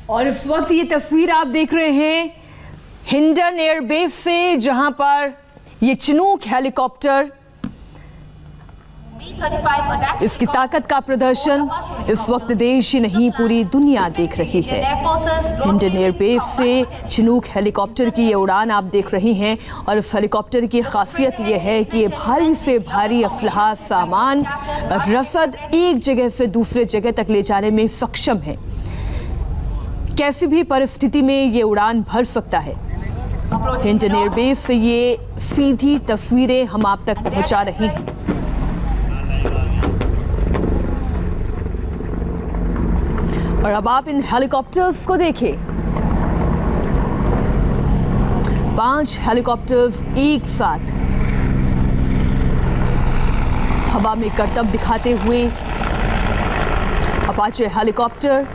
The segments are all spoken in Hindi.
और इस वक्त ये तस्वीर आप देख रहे हैं हिंडन एयरबेस से, जहां पर ये चिनूक हेलीकॉप्टर इसकी ताकत का प्रदर्शन इस वक्त देश ही नहीं पूरी दुनिया देख रही है। हिंडन एयरबेस से चिनूक हेलीकॉप्टर की ये उड़ान आप देख रही हैं और इस हेलीकॉप्टर की खासियत ये है कि ये भारी से भारी असलहा, सामान, रसद एक जगह से दूसरे जगह तक ले जाने में सक्षम है। कैसी भी परिस्थिति में ये उड़ान भर सकता है। हिंडन एयरबेस से ये सीधी तस्वीरें हम आप तक पहुंचा रहे हैं। और अब आप इन हेलीकॉप्टर्स को देखें। 5 हेलीकॉप्टर्स एक साथ हवा में करतब दिखाते हुए। अपाचे हेलीकॉप्टर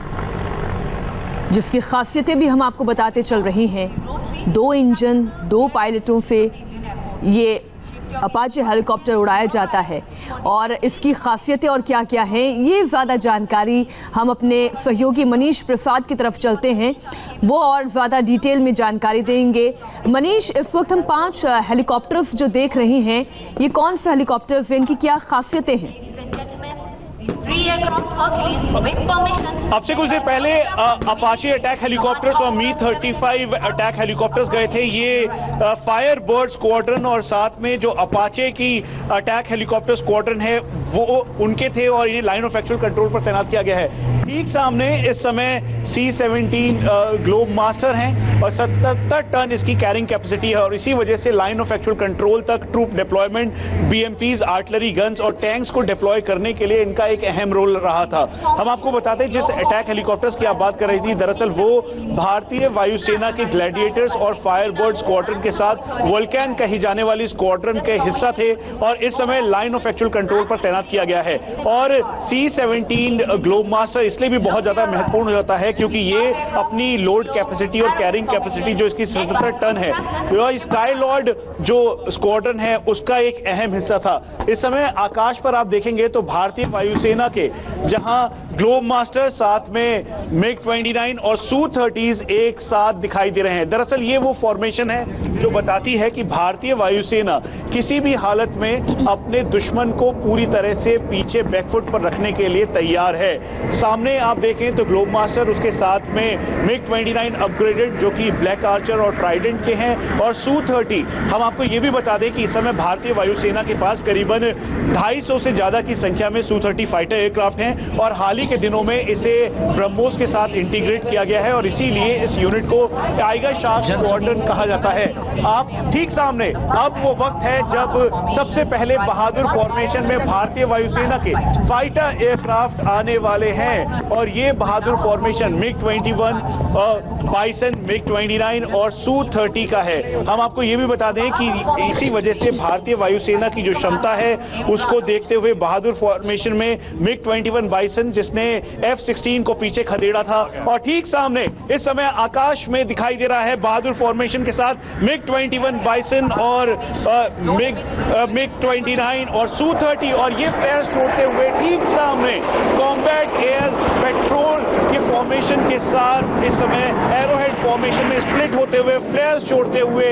जिसकी खासियतें भी हम आपको बताते चल रही हैं। 2 इंजन, 2 पायलटों से ये अपाचे हेलीकॉप्टर उड़ाया जाता है और इसकी खासियतें और क्या क्या हैं, ये ज़्यादा जानकारी हम अपने सहयोगी मनीष प्रसाद की तरफ चलते हैं, वो और ज़्यादा डिटेल में जानकारी देंगे। मनीष, इस वक्त हम 5 हेलीकॉप्टर्स जो देख रहे हैं, ये कौन से हेलीकॉप्टर्स हैं, इनकी क्या खासियतें हैं? आपसे कुछ देर पहले अपाचे अटैक हेलीकॉप्टर्स और मी 35 अटैक हेलीकॉप्टर्स गए थे। ये फायर बर्ड स्क्वाड्रन और साथ में जो अपाचे की अटैक हेलीकॉप्टर स्क्वाड्रन है वो उनके थे और इन्हें लाइन ऑफ एक्चुअल कंट्रोल पर तैनात किया गया है। ठीक सामने इस समय C-17 ग्लोब मास्टर हैं और 77 टन इसकी कैरिंग कैपेसिटी है और इसी वजह से लाइन ऑफ एक्चुअल कंट्रोल तक troop deployment, BMPs, artillery guns और टैंक्स को डिप्लॉय करने के लिए इनका एक अहम रोल रहा था। हम आपको बताते हैं जिस अटैक हेलीकॉप्टर्स की आप बात कर रही थी, दरअसल वो भारतीय वायुसेना के ग्लैडिएटर्स और फायरबर्ड स्क्वाड्रन के साथ वोल्केन कही जाने वाली स्क्वाड्रन के हिस्सा थे और इस समय लाइन ऑफ एक्चुअल कंट्रोल पर तैनात किया गया है। और C-17 ग्लोब मास्टर इसलिए भी बहुत ज्यादा महत्वपूर्ण हो जाता है क्योंकि ये अपनी लोड कैपेसिटी और कैरिंग कैपेसिटी जो इसकी 77 टन है, स्काई लॉर्ड जो स्क्वाड्रन है उसका एक अहम हिस्सा था। इस समय आकाश पर आप देखेंगे तो भारतीय वायुसेना के जहां ग्लोब मास्टर साथ में MiG-29 और Su-30s एक साथ दिखाई दे रहे हैं। दरअसल ये वो फॉर्मेशन है जो बताती है कि भारतीय वायुसेना किसी भी हालत में अपने दुश्मन को पूरी तरह से पीछे बैकफुट पर रखने के लिए तैयार है। सामने आप देखें तो ग्लोब मास्टर, उसके साथ में MiG-29 अपग्रेडेड जो कि ब्लैक आर्चर और ट्राइडेंट के हैं और Su-30। हम आपको ये भी बता दें कि इस समय भारतीय वायुसेना के पास करीबन 250 से ज्यादा की संख्या में Su-30 फाइटर एयरक्राफ्ट हैं और हाल ही के दिनों में इसे ब्रह्मोस के साथ इंटीग्रेट किया गया है और इसीलिए इस यूनिट को टाइगर शार्क स्क्वाड्रन कहा जाता है। आप ठीक सामने अब वो वक्त है जब सबसे पहले बहादुर फॉर्मेशन में भारतीय वायुसेना के फाइटर एयरक्राफ्ट आने वाले हैं और ये बहादुर फॉर्मेशन MiG-21, बाइसन, MiG-29 और Su-30 का है। हम आपको ये भी बता दें कि इसी वजह से भारतीय वायुसेना की जो क्षमता है उसको देखते हुए बहादुर फॉर्मेशन में MiG-21 बाइसन जिसने F-16 को पीछे खदेड़ा था और ठीक सामने इस समय आकाश में दिखाई दे रहा है बहादुर फॉर्मेशन के साथ MiG-21 बाइसन और MiG-29 और Su-30 और ये फ्लेयर्स छोड़ते हुए ठीक सामने कॉम्बैट एयर पेट्रोल के फॉर्मेशन के साथ इस समय एरोहेड फॉर्मेशन में स्प्लिट होते हुए फ्लेयर्स छोड़ते हुए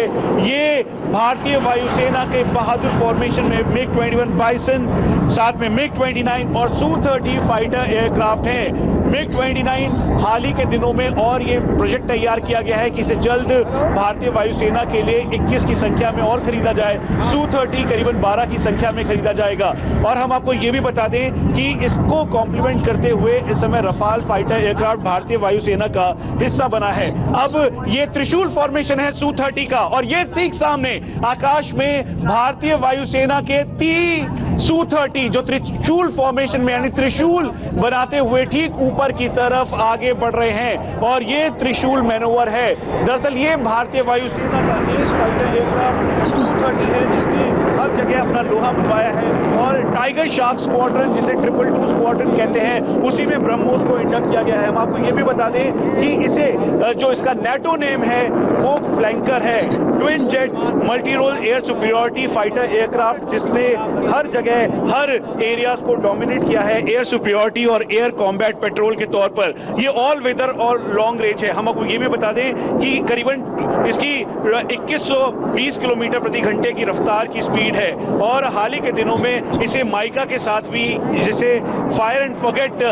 ये भारतीय वायुसेना के बहादुर फॉर्मेशन में MiG-21 बाइसन साथ में MiG-29 और Su-30 फाइटर एयरक्राफ्ट हैं। MiG-29 हाल ही के दिनों में और ये प्रोजेक्ट तैयार किया गया है कि इसे जल्द भारतीय वायुसेना के लिए 21 की संख्या में और खरीदा जाए। Su-30 करीबन 12 की संख्या में खरीदा जाएगा और हम आपको ये भी बता दें कि इसको कॉम्प्लीमेंट करते हुए इस समय रफाल फाइटर एयरक्राफ्ट भारतीय वायुसेना का हिस्सा बना है। अब ये त्रिशूल फॉर्मेशन है Su-30 का और ये ठीक सामने आकाश में भारतीय वायुसेना के 3 Su-30 जो त्रिशूल फॉर्मेशन में यानी त्रिशूल बनाते हुए ठीक ऊपर की तरफ आगे बढ़ रहे हैं और ये त्रिशूल मैनोवर है। दरअसल ये भारतीय वायुसेना का एस फाइटर एयरक्राफ्ट Su-30 है जिसकी हर सब जगह अपना लोहा मनवाया है और टाइगर शार्क स्क्वाड्रन, जिसे 222 स्क्वाड्रन कहते हैं, उसी में ब्रह्मोस को इंडक्ट किया गया है। हम आपको ये भी बता दें कि इसे जो इसका नेटो नेम है वो फ्लैंकर है, twin jet multi role air superiority fighter aircraft, जिसने हर जगह हर एरियाज को डोमिनेट किया है एयर सुपीरियरिटी और एयर कॉम्बैट पेट्रोल के तौर पर। ये ऑल वेदर और लॉन्ग रेंज है। हम आपको ये भी बता दें कि करीबन इसकी 2120 किलोमीटर प्रति घंटे की रफ्तार की स्पीड है और हाल ही के दिनों में इसे माइका के साथ भी, जिसे fire and forget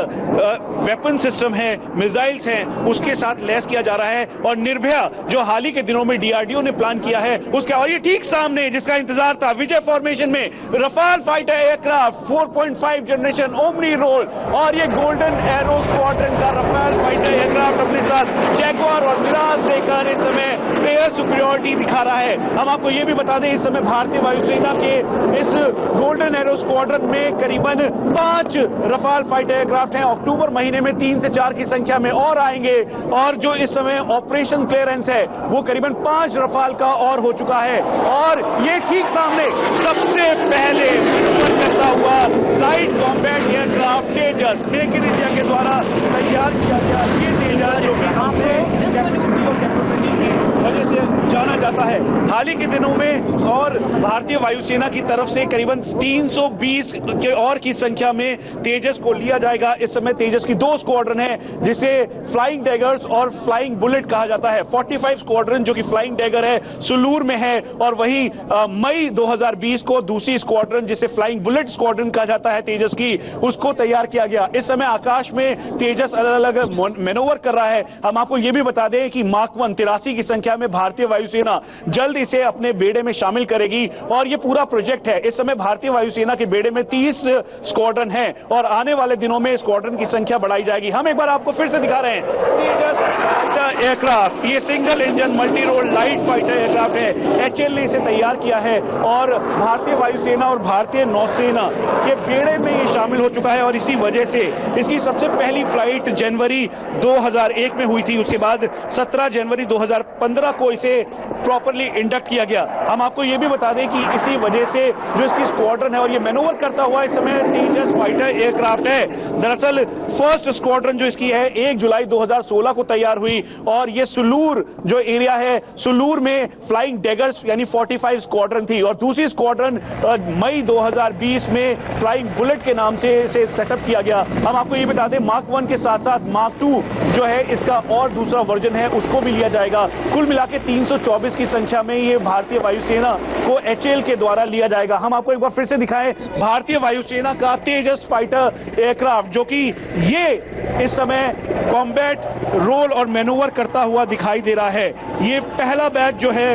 weapon system है, मिसाइल्स हैं, उसके साथ लैस किया जा रहा है। और निर्भया जो हाल ही के दिनों में डीआरडीओ ने प्लान किया है उसके, और ये ठीक सामने जिसका इंतजार था, विजय फॉर्मेशन में Rafale fighter aircraft 4.5 generation omni role, और ये गोल्डन एरो स्क्वाड्रन का रफाल फाइटर एयरक्राफ्ट अपने साथ जैगुआर और मिराज लेकर इस समय एयर सुपीरियरिटी दिखा रहा है। हम आपको ये भी बता दें इस समय भारतीय वायुसेना के इस गोल्डन एरो स्क्वाड्रन में करीबन 5 रफाल फाइटर एयरक्राफ्ट हैं। अक्टूबर महीने में 3 से 4 की संख्या में और आएंगे और जो इस समय ऑपरेशन क्लियरेंस है वो करीबन 5 रफाल का और हो चुका है। और ये ठीक सामने सबसे पहले करता हुआ light combat aircraft Tejas, make in India के द्वारा तैयार किया गया ये तेजस, जो कि हमने वजह से जाना जाता है। हाल ही के दिनों में और भारतीय वायुसेना की तरफ से करीबन 320 के और की संख्या में तेजस को लिया जाएगा। इस समय तेजस की 2 स्क्वाड्रन है जिसे फ्लाइंग डैगर्स और फ्लाइंग बुलेट कहा जाता है। 45 स्क्वाड्रन जो कि फ्लाइंग डैगर है सुलूर में है, और वही मई 2020 को दूसरी स्क्वाड्रन जिसे फ्लाइंग बुलेट स्क्वाड्रन कहा जाता है तेजस की, उसको तैयार किया गया। इस समय आकाश में तेजस अलग अलग मैनोवर कर रहा है। हम आपको यह भी बता दें कि मार्क 1 83 की संख्या में भारतीय वायुसेना जल्द इसे अपने बेड़े में शामिल करेगी और यह पूरा प्रोजेक्ट है। इस समय भारतीय वायुसेना के बेड़े में 30 स्क्वाड्रन है और आने वाले दिनों में स्क्वाड्रन की संख्या बढ़ाई जाएगी। हम एक बार आपको फिर से दिखा रहे हैं तेजस फाइटर एयरक्राफ्ट, ये single engine multi role light fighter aircraft है। एचएल ने इसे तैयार किया है और भारतीय वायुसेना और भारतीय नौसेना के बेड़े में ये शामिल हो चुका है और इसी वजह से इसकी सबसे पहली फ्लाइट जनवरी 2001 में हुई थी। उसके बाद 17 जनवरी 2015 को इसे प्रॉपर्ली इंडक्ट किया गया। हम आपको यह भी बता दें कि इसी वजह से जो इसकी स्क्वाड्रन है और ये मैनोवर करता हुआ इस समय तेजस फाइटर एयरक्राफ्ट है। दरअसल फर्स्ट स्क्वाड्रन जो इसकी है 1 जुलाई 2016 को तैयार हुई और ये सुलूर जो एरिया है, सुलूर में फ्लाइंग डैगर्स यानी 45 स्क्वाड्रन थी और दूसरी स्क्वाड्रन मई 2020 में फ्लाइंग बुलेट के नाम से इसे सेटअप किया गया। हम आपको ये बता दें मार्क 1 के साथ साथ मार्क 2 जो है इसका और दूसरा वर्जन है उसको भी लिया जाएगा। कुल मिला के 324 की संख्या में ये भारतीय वायुसेना को एचएल के द्वारा लिया जाएगा। हम आपको एक बार फिर से दिखाएं भारतीय वायुसेना का तेजस फाइटर एयरक्राफ्ट, जो कि ये इस समय कॉम्बैट रोल और मैनूवर करता हुआ दिखाई दे रहा है। ये पहला बैच जो है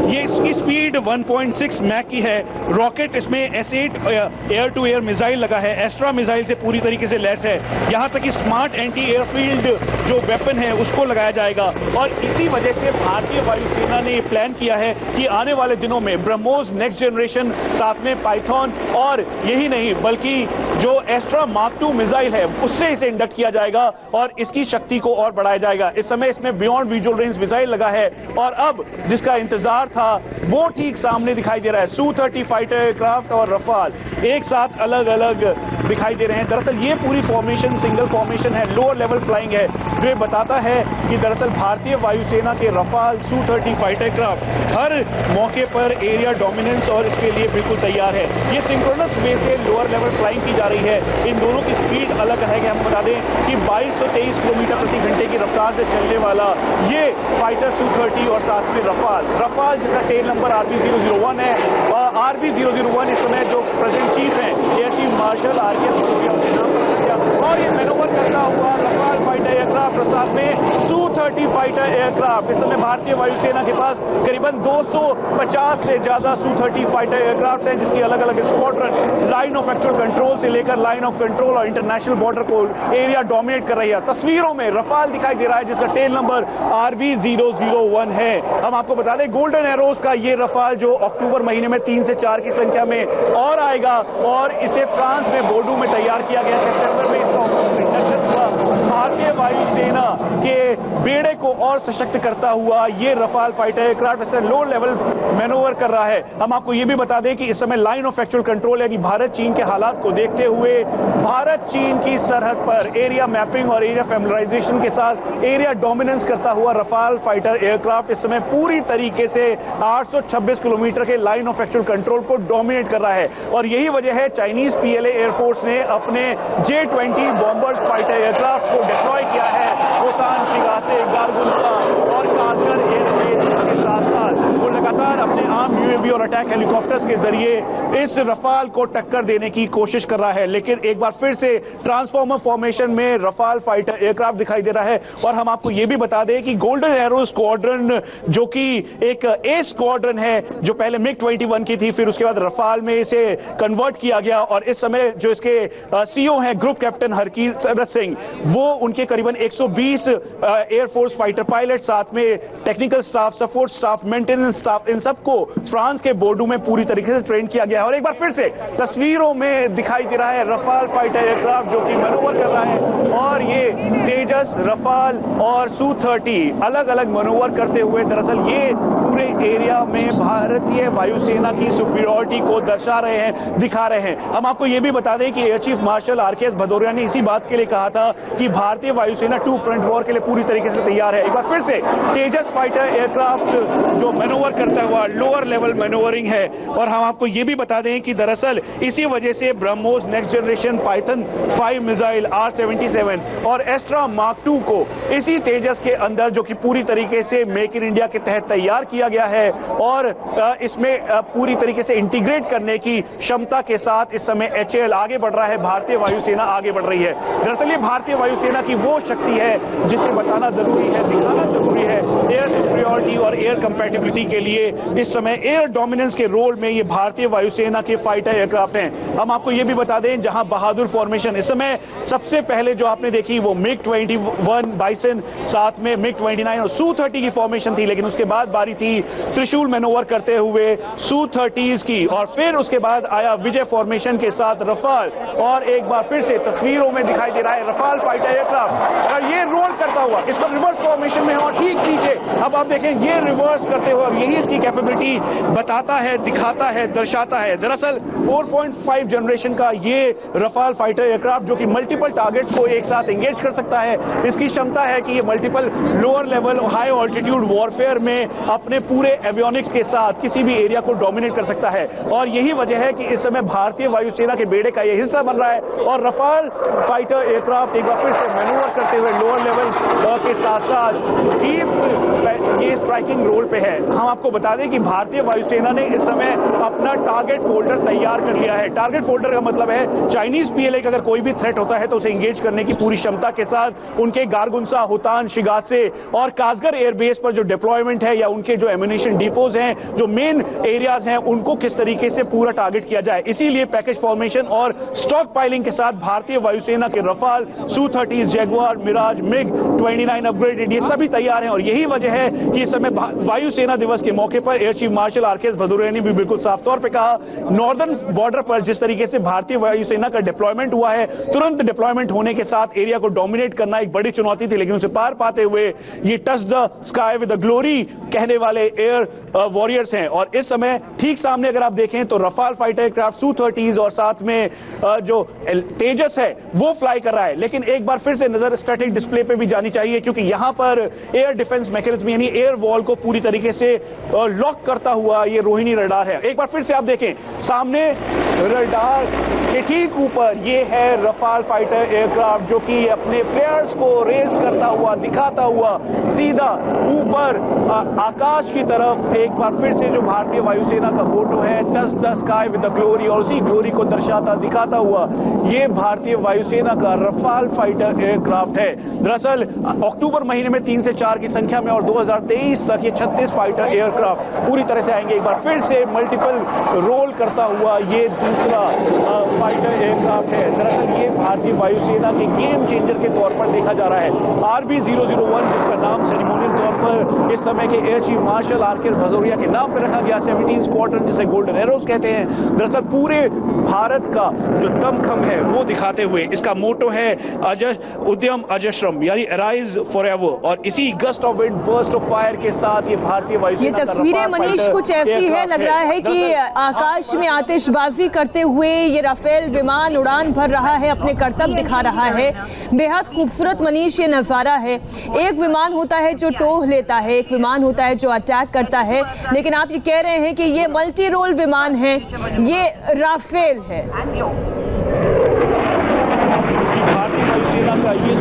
ये इसकी स्पीड 1.6 मैक की है। रॉकेट इसमें S8 air to air missile लगा है, एस्ट्रा मिसाइल से पूरी तरीके से लैस है। यहां तक कि स्मार्ट एंटी एयरफील्ड जो वेपन है उसको लगाया जाएगा और इसी वजह से भारतीय वायुसेना ने प्लान किया है कि आने वाले दिनों में ब्रह्मोस नेक्स्ट जनरेशन, साथ में पाइथन और यही नहीं बल्कि जो एस्ट्रा मार्क 2 मिसाइल है उससे इसे इंडक्ट किया जाएगा और इसकी शक्ति को और बढ़ाया जाएगा। इस समय इसमें बियॉन्ड विजुअल रेंज मिसाइल लगा है और अब जिसका इंतजार था वो ठीक सामने दिखाई दे रहा है। Su-30 फाइटर एयरक्राफ्ट और रफाल एक साथ अलग अलग दिखाई दे रहे हैं। दरअसल ये पूरी फॉर्मेशन सिंगल फॉर्मेशन है, लोअर लेवल फ्लाइंग है, जो ये बताता है कि दरअसल भारतीय वायुसेना के रफाल Su-30 फाइटर एयरक्राफ्ट हर मौके पर एरिया डोमिनेंस और इसके लिए बिल्कुल तैयार है। ये सिंक्रोनस वे से लोअर लेवल फ्लाइंग की जा रही है। इन दोनों की स्पीड अलग है। हम बता दें कि 2223 किलोमीटर प्रति घंटे की रफ्तार से चलने वाला ये फाइटर Su-30 और साथ में रफाल जिसका टेल नंबर RB001 है। RB001 इस समय जो प्रेजेंट चीफ हैं air chief marshal RKS Bhadauria के नाम पर रखा गया और ये मैनोवर करता हुआ रफाल फाइटर एयरक्राफ्ट और साथ में Su-30 फाइटर एयरक्राफ्ट। इस समय भारतीय वायुसेना के पास करीबन 250 से ज्यादा Su-30 फाइटर एयरक्राफ्ट हैं जिसकी अलग अलग squadron line of actual control से लेकर लाइन ऑफ कंट्रोल और इंटरनेशनल बॉर्डर को एरिया डोमिनेट कर रही है। तस्वीरों में रफाल दिखाई दे रहा है जिसका टेल नंबर RB001 है। हम आपको बता दें गोल्डन एरोज का ये रफाल जो अक्टूबर महीने में 3 से 4 की संख्या में और आएगा और इसे फ्रांस में बोर्डो में तैयार किया गया। सितंबर में इसका ऑपरेशन इंडक्शन हुआ। भारतीय वायुसेना के बेड़े को और सशक्त करता हुआ ये रफाल फाइटर एयरक्राफ्ट ऐसे लो लेवल मैनोवर कर रहा है। हम आपको ये भी बता दें कि इस समय लाइन ऑफ एक्चुअल कंट्रोल यानी भारत चीन के हालात को देखते हुए भारत चीन की सरहद पर एरिया मैपिंग और एरिया फैमिलियराइजेशन के साथ एरिया डोमिनेंस करता हुआ रफाल फाइटर एयरक्राफ्ट इस समय पूरी तरीके से 826 किलोमीटर के लाइन ऑफ एक्चुअल कंट्रोल को डोमिनेट कर रहा है। और यही वजह है चाइनीज पीएलए एयरफोर्स ने अपने J-20 बॉम्बर्स फाइटर एयरक्राफ्ट को डिप्लॉय किया है होतान, शिगासे, गारगुंसा और कासगढ़ एयरबेस के साथ साथ वो लगातार अपने आम यूएवी और अटैक हेलीकॉप्टर्स के जरिए इस रफाल को टक्कर देने की कोशिश कर रहा है। लेकिन एक बार फिर से ट्रांसफॉर्मर फॉर्मेशन में रफाल फाइटर एयरक्राफ्ट दिखाई दे रहा है। और हम आपको यह भी बता दें कि गोल्डन एरो स्क्वाड्रन जो कि एक ए स्क्वाड्रन है जो पहले MiG-21 की थी, फिर उसके बाद रफाल में इसे कन्वर्ट किया गया और इस समय जो इसके सीओ हैं ग्रुप कैप्टन हरकीरत सिंह, वो उनके करीबन 120 एयरफोर्स फाइटर पायलट, साथ में technical staff, support staff, maintenance staff, इन सबको फ्रांस के बोर्डो में पूरी तरीके से ट्रेन किया गया है। और एक बार फिर से तस्वीरों में दिखाई दे रहा है रफाल फाइटर एयरक्राफ्ट जो कि मैनोवर कर रहा है और ये तेजस, रफाल और Su-30 अलग अलग मैनोवर करते हुए दरअसल ये पूरे एरिया में भारतीय वायुसेना की सुपीरियरिटी को दर्शा रहे हैं, दिखा रहे हैं। हम आपको यह भी बता दें कि air chief marshal RKS Bhadauria ने इसी बात के लिए कहा था कि भारतीय वायुसेना 2 फ्रंट वॉर के लिए पूरी तरीके से तैयार है। एक बार फिर से तेजस फाइटर एयरक्राफ्ट जो मैनोवर करता हुआ लोअर लेवल मैनोवरिंग है। और हम आपको यह भी बता दें कि दरअसल इसी वजह से BrahMos next generation Python 5 missile R-77 और एस्ट्रा मार्क 2 को इसी तेजस के अंदर जो कि पूरी तरीके से मेक इन इंडिया के तहत तैयार किया गया है और इसमें पूरी तरीके से इंटीग्रेट करने की क्षमता के साथ इस समय HAL आगे बढ़ रहा है, भारतीय वायुसेना आगे बढ़ रही है। दरअसल ये भारतीय वायुसेना की वो शक्ति है जिसे बताना जरूरी है, दिखाना जरूरी है। एयर सुपीरियरिटी और एयर कंपैटिबिलिटी के लिए इस समय एयर डोमिनेंस के रोल में ये भारतीय वायुसेना के फाइटर एयरक्राफ्ट हैं। हम आपको ये भी बता दें जहां बहादुर फॉर्मेशन इस समय सबसे पहले जो आपने देखी वो MiG-21 बाइसन, साथ में MiG-29 और Su-30 की फॉर्मेशन थी, लेकिन उसके बाद बारी थी त्रिशूल मैनोवर करते हुए Su-30s की और फिर उसके बाद आया विजय फॉर्मेशन के साथ रफाल। और एक बार फिर से तस्वीरों में दिखाई दे रहा है रफाल फाइटर एयरक्राफ्ट और ये रोल करता हुआ इस पर रिवर्स फॉर्मेशन में और ठीक पीछे अब आप देखें ये रिवर्स करते हुए और यही इसकी कैपेबिलिटी बताता है, दिखाता है, दर्शाता है। दरअसल 4.5 जनरेशन का ये रफाल फाइटर एयरक्राफ्ट जो कि मल्टीपल टारगेट्स को एक साथ एंगेज कर सकता है, इसकी क्षमता है कि ये मल्टीपल लोअर लेवल और हाई ऑल्टीट्यूड वॉरफेयर में अपने पूरे एवियोनिक्स के साथ किसी भी एरिया को डोमिनेट कर सकता है। और यही वजह है कि इस समय भारतीय वायुसेना के बेड़े का यह हिस्सा बन रहा है और रफाल फाइटर एयरक्राफ्ट एक बार फिर से मैनूवर करते हुए लोअर लेवल के साथ साथ डीप ये स्ट्राइकिंग रोल पे है। हम आपको बता दें कि भारतीय वायुसेना ने इस समय अपना टारगेट फोल्डर तैयार कर लिया है। टारगेट फोल्डर का मतलब है चाइनीज पीएलए का अगर कोई भी थ्रेट होता है तो उसे एंगेज करने की पूरी क्षमता के साथ उनके गारगुंसा, होतान, शिगासे और कासगढ़ एयरबेस पर जो डिप्लॉयमेंट है या उनके जो एम्यूनिशन डिपोज हैं, जो मेन एरियाज हैं, उनको किस तरीके से पूरा टारगेट किया जाए। इसीलिए पैकेज फॉर्मेशन और स्टॉक पाइलिंग के साथ भारतीय वायुसेना के Rafale, Su-30, Jaguar, Miraj, MiG-29 upgraded ये सभी तैयार हैं। और यही वजह है कि इस समय वायुसेना दिवस के मौके पर air chief marshal RKS Bhadauria ने भी बिल्कुल साफ तौर पर कहा नॉर्दर्न बॉर्डर पर जिस तरीके से भारतीय वायुसेना का डिप्लॉयमेंट हुआ है, तुरंत डिप्लॉयमेंट होने के साथ एरिया को डोमिनेट करना एक बड़ी चुनौती थी, लेकिन उसे पार पाते हुए ये touch the sky with the glory कहने वाले एयर वॉरियर्स हैं। और इस समय ठीक सामने अगर आप देखें तो रफाल फाइटर एयरक्राफ्ट, Su-30s और साथ में जो तेजस है वो फ्लाई कर रहा है। लेकिन एक बार फिर से नजर स्टैटिक डिस्प्ले पे भी जानी चाहिए क्योंकि यहां पर एयर डिफेंस मैकेनिज्म यानी एयर वॉल को पूरी तरीके से लॉक करता हुआ ये रोहिणी रडार है। एक बार फिर से आप देखें सामने रडार के ठीक ऊपर ये है रफाल फाइटर एयरक्राफ्ट जो कि अपने फ्लेयर्स को रेज करता हुआ, दिखाता हुआ सीधा ऊपर आकाश की तरफ एक बार फिर से जो भारतीय वायुसेना का फोटो है touch the sky with the glory और उसी ग्लोरी को दर्शाता, दिखाता हुआ ये भारतीय वायुसेना का रफाल फाइटर एयरक्राफ्ट है। दरअसल अक्टूबर महीने में 3 से 4 की संख्या में और 2023 तक ये 36 फाइटर एयरक्राफ्ट पूरी तरह से आएंगे। एक बार फिर से मल्टीपल रोल करता हुआ ये दूसरा फाइटर एयरक्राफ्ट है। दरअसल ये भारतीय वायुसेना के गेम चेंजर के तौर पर देखा जा रहा है। RB001 जिसका नाम सेरेमोनियल तौर पर इस समय के एयर चीफ मार्शल आर के भदौरिया के नाम पर रखा गया, 17 स्क्वाड्रन जिसे गोल्डन एरोज कहते हैं। दरअसल पूरे भारत का जो दमखम है वो दिखाते हुए इसका मोटो है उद्यम अजस्रम, यानी अराइज फॉरएवर। और इसी gust of wind burst of fire के साथ ये भारतीय वायुसेना ये तस्वीरें मनीष कुछ ऐसी है, लग रहा है कि आकाश में आतिशबाजी करते हुए ये राफेल विमान उड़ान भर रहा है, अपने करतब दिखा रहा है। बेहद खूबसूरत मनीष ये नजारा है। एक विमान होता है जो टोह लेता है, एक विमान होता है जो अटैक करता है, लेकिन आप ये कह रहे हैं कि ये मल्टी रोल विमान है, ये राफेल है। भारतीय वायुसेना का ये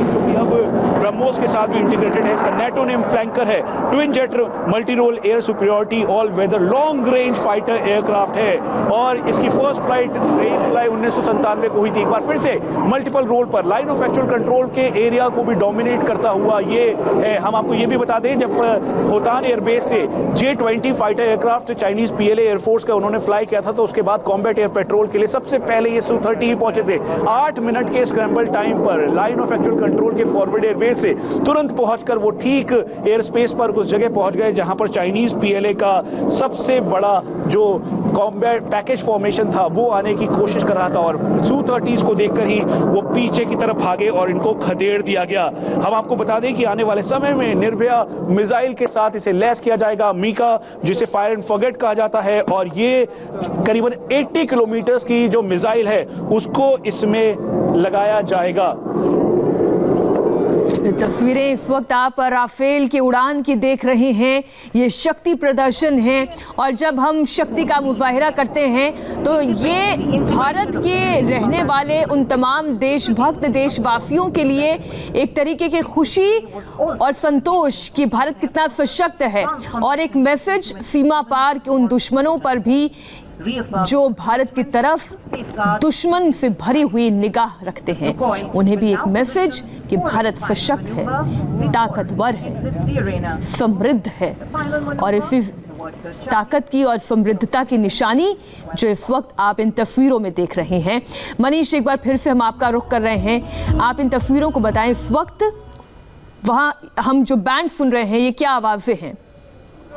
जो कि अब ब्रह्मोस के साथ भी इंटीग्रेटेड है, इसका नेटो नेम फ्लैंकर है। Twin jet multi role air superiority all weather long range fighter aircraft है और इसकी फर्स्ट फ्लाइट 3 जुलाई 1997 को हुई थी। एक बार फिर से मल्टीपल रोल पर लाइन ऑफ एक्चुअल कंट्रोल के एरिया को भी डोमिनेट करता हुआ ये है। हम आपको ये भी बता दें, जब होतान एयरबेस से J-20 fighter aircraft Chinese PLA air force का उन्होंने फ्लाई किया था, तो उसके बाद कॉम्बैट एयर पेट्रोल के लिए सबसे पहले ये Su-30 पहुंचे थे। 8 मिनट के स्क्रैम्बल टाइम पर लाइन ऑफ एक्चुअल कंट्रोल के फॉरवर्ड एयरबेस से तुरंत पहुंचकर वो ठीक एयर स्पेस पर उस जगह पहुंच गए जहां पर चाइनीज PLA का सबसे बड़ा जो कॉम्बैट पैकेज फॉर्मेशन था वो आने की कोशिश कर रहा था और Su-30 को देखकर ही वो पीछे की तरफ भागे और इनको खदेड़ दिया गया। हम आपको बता दें कि आने वाले समय में निर्भया मिसाइल के साथ इसे लैस किया जाएगा, मीका जिसे फायर एंड फॉरगेट कहा जाता है, और ये करीबन 80 किलोमीटर की जो मिसाइल है उसको इसमें लगाया जाएगा। तस्वीरें इस वक्त आप राफेल की उड़ान की देख रहे हैं। ये शक्ति प्रदर्शन है और जब हम शक्ति का मुजाहिरा करते हैं तो ये भारत के रहने वाले उन तमाम देशभक्त देशवासियों के लिए एक तरीके की खुशी और संतोष कि भारत कितना सशक्त है, और एक मैसेज सीमा पार के उन दुश्मनों पर भी जो भारत की तरफ दुश्मन से भरी हुई निगाह रखते हैं, उन्हें भी एक मैसेज कि भारत सशक्त है, ताकतवर है, समृद्ध है। और इसी ताकत की और समृद्धता की निशानी जो इस वक्त आप इन तस्वीरों में देख रहे हैं। मनीष, एक बार फिर से हम आपका रुख कर रहे हैं, आप इन तस्वीरों को बताएं। इस वक्त वहां हम जो बैंड सुन रहे हैं ये क्या आवाजें हैं?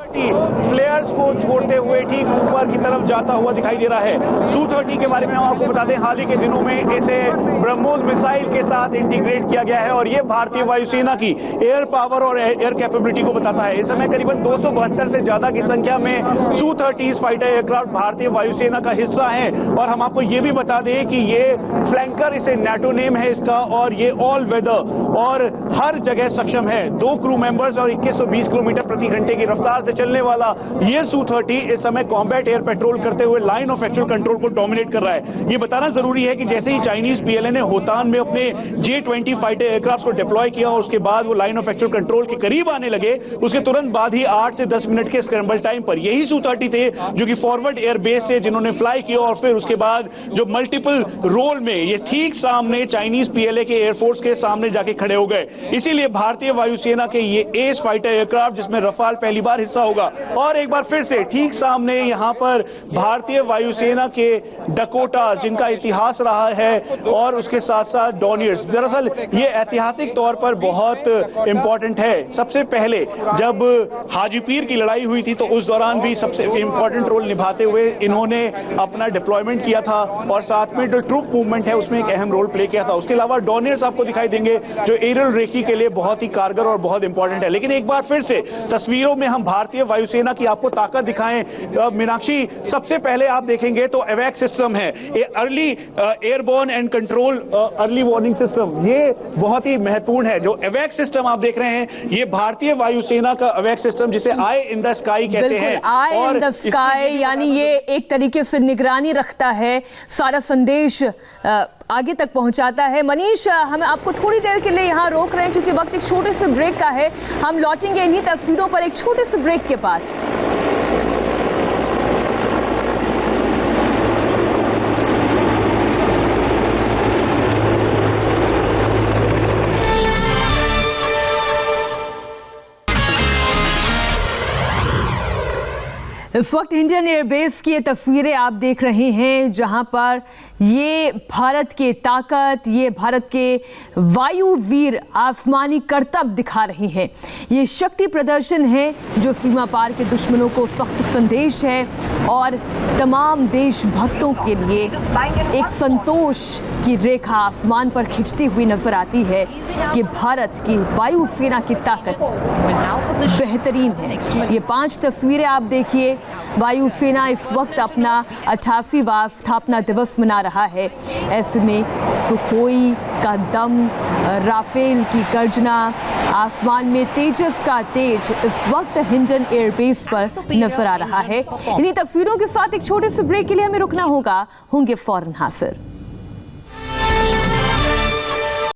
फ्लेयर्स को छोड़ते हुए ठीक ऊपर की तरफ जाता हुआ दिखाई दे रहा है। Su-30 के बारे में हम आपको बता दें, हाल ही के दिनों में इसे ब्रह्मोस मिसाइल के साथ इंटीग्रेट किया गया है और ये भारतीय वायुसेना की एयर पावर और एयर कैपेबिलिटी को बताता है। इस समय करीबन 272 से ज्यादा की संख्या में Su-30 फाइटर एयरक्राफ्ट भारतीय वायुसेना का हिस्सा है। और हम आपको ये भी बता दें कि ये फ्लैंकर, इसे नेटो नेम है इसका, और ये ऑल वेदर और हर जगह सक्षम है। 2 क्रू मेंबर्स और 2120 किलोमीटर प्रति घंटे की रफ्तार से चलने वाला ये Su-30 इस समय कॉम्बैट एयर पेट्रोल करते हुए लाइन ऑफ एक्चुअल कंट्रोल को डोमिनेट कर रहा है। ये बताना जरूरी है कि जैसे ही चाइनीज PLA ने होतान में अपने J-20 फाइटर एयरक्राफ्ट को डिप्लॉय किया और उसके बाद वो लाइन ऑफ एक्चुअल कंट्रोल के करीब आने लगे, उसके तुरंत बाद ही 8 से 10 मिनट के स्क्रैम्बल टाइम पर यही Su-30 थे जो कि फॉरवर्ड एयर बेस से जिन्होंने फ्लाई किया और फिर उसके बाद जो मल्टीपल रोल में ये ठीक सामने चाइनीज PLA के एयरफोर्स के सामने जाके खड़े हो गए। इसीलिए भारतीय वायुसेना के ये एस फाइटर एयरक्राफ्ट, जिसमें रफाल पहली बार हिस्सा होगा, और एक बार फिर से ठीक सामने यहां पर भारतीय वायुसेना के डकोटा जिनका इतिहास रहा है और उसके साथ साथ डॉनियर्स। दरअसल ये ऐतिहासिक तौर पर बहुत इंपॉर्टेंट है। सबसे पहले जब हाजी पीर की लड़ाई हुई थी तो उस दौरान भी सबसे इंपॉर्टेंट रोल निभाते हुए इन्होंने अपना डिप्लॉयमेंट किया था और साथ में जो ट्रूप मूवमेंट है उसमें एक अहम रोल प्ले किया था। उसके अलावा डॉनियर्स आपको दिखाई देंगे जो एरियल रेकी के लिए बहुत ही कारगर और बहुत इंपॉर्टेंट है। लेकिन एक बार फिर से तस्वीरों में हम भारतीय वायुसेना की आपको ताकत दिखाएं। मीनाक्षी, सबसे पहले आप देखेंगे तो एवैक सिस्टम है, early airborne and control early warning system, ये बहुत ही महत्वपूर्ण है। जो एवैक सिस्टम आप देख रहे हैं ये भारतीय वायुसेना का एवैक सिस्टम, जिसे आई इन द स्काई कहते हैं। आई इन द स्काई यानी ये एक तरीके से निगरानी रखता है, सारा संदेश आगे तक पहुंचाता है। मनीष, हम आपको थोड़ी देर के लिए यहाँ रोक रहे हैं क्योंकि वक्त एक छोटे से ब्रेक का है। हम लौटेंगे इन्हीं तस्वीरों पर एक छोटे से ब्रेक के बाद। इस वक्त इंडियन एयरबेस की ये तस्वीरें आप देख रहे हैं, जहां पर ये भारत की ताकत, ये भारत के वायुवीर आसमानी करतब दिखा रहे हैं। ये शक्ति प्रदर्शन है जो सीमा पार के दुश्मनों को सख्त संदेश है और तमाम देशभक्तों के लिए एक संतोष की रेखा आसमान पर खिंचती हुई नजर आती है कि भारत की वायुसेना की ताकत बेहतरीन है। ये 5 तस्वीरें आप देखिए। वायुसेना इस वक्त अपना 88वां स्थापना दिवस मना रहा है। ऐसे में सुखोई का दम, राफेल की गर्जना, आसमान में तेजस का तेज इस वक्त इंडियन एयरबेस पर नजर आ रहा है। इन्हीं तस्वीरों के साथ एक छोटे से ब्रेक के लिए हमें रुकना होगा, होंगे फौरन हाजिर।